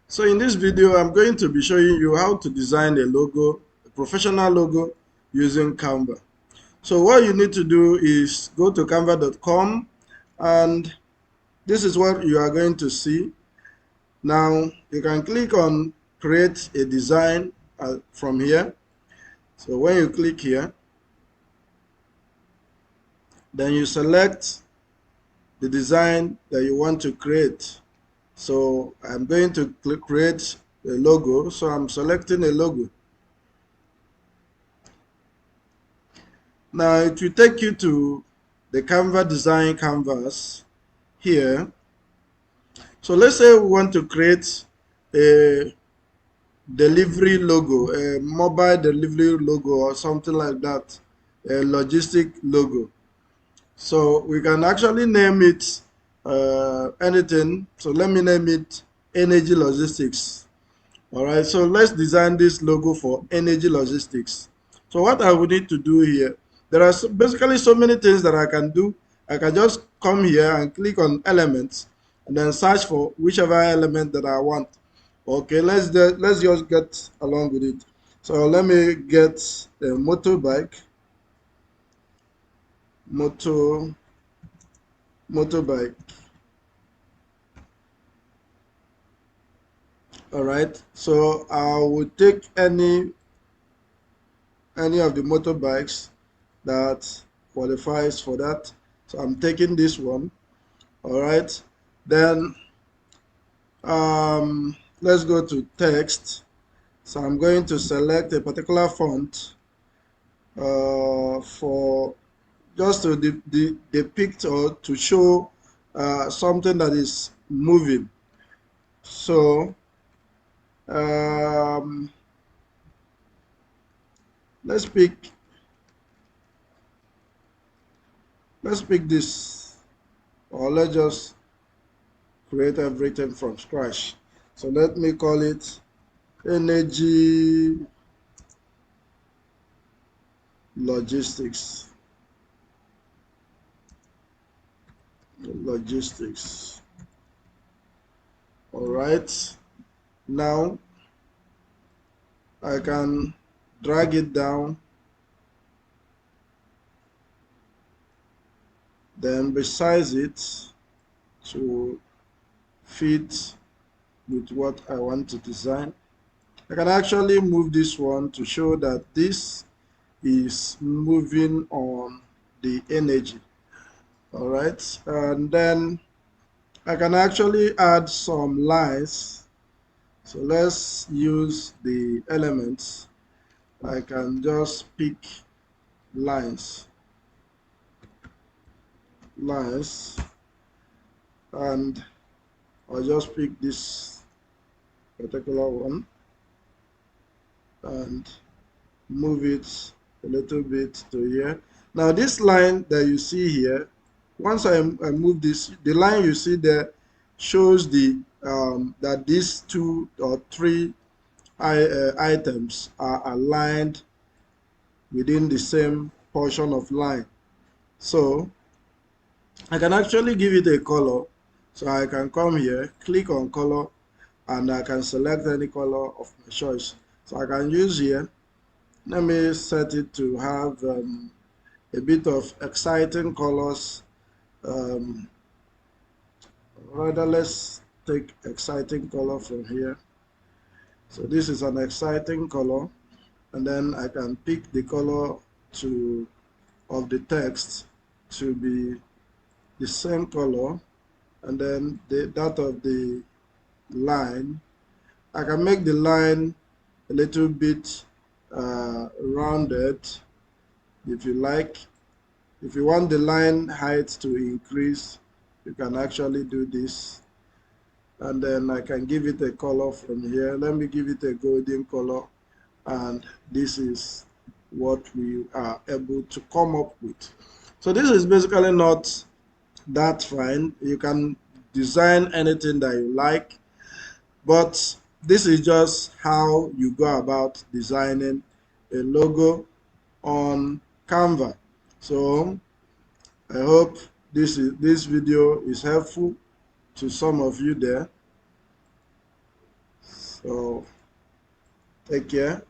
So in this video, I'm going to be showing you how to design a logo, a professional logo using Canva. So what you need to do is go to canva.com, and this is what you are going to see. Now you can click on create a design from here. So when you click here, then you select the design that you want to create. So I'm going to create a logo. So I'm selecting a logo. Now it will take you to the Canva design canvas here. So let's say we want to create a delivery logo, a mobile delivery logo or something like that, a logistic logo. So we can actually name it anything. So let me name it Energy Logistics. All right, so let's design this logo for Energy Logistics. So what I would need to do here, there are basically so many things that I can do. I can just come here and click on elements and then search for whichever element that I want. Okay, let's just get along with it. So let me get a motorbike, moto motorbike. All right, so I will take any of the motorbikes that qualifies for that. So I'm taking this one. All right, then let's go to text. So I'm going to select a particular font for just to depict or to show something that is moving. So um, let's pick this, or let's just create everything from scratch. So let me call it Energy Logistics. Logistics. All right. Now I can drag it down, then resize it to fit with what I want to design. I can actually move this one to show that this is moving on the energy. All right, and then I can actually add some lines. So let's use the elements. I can just pick lines, lines, and I'll just pick this particular one and move it a little bit to here. Now this line that you see here, once I move this, the line you see there shows the that these two or three items are aligned within the same portion of line. So I can actually give it a color. So I can come here, click on color, and I can select any color of my choice. So I can use here, let me set it to have a bit of exciting colors. Um, Rather, let's take exciting color from here. So this is an exciting color, and then I can pick the color to of the text to be the same color, and then that of the line. I can make the line a little bit rounded if you like. If you want the line height to increase, you can actually do this. And then I can give it a color from here. Let me give it a golden color. And this is what we are able to come up with. So this is basically not that fine. You can design anything that you like, but this is just how you go about designing a logo on Canva. So I hope this video is helpful to some of you there. So take care.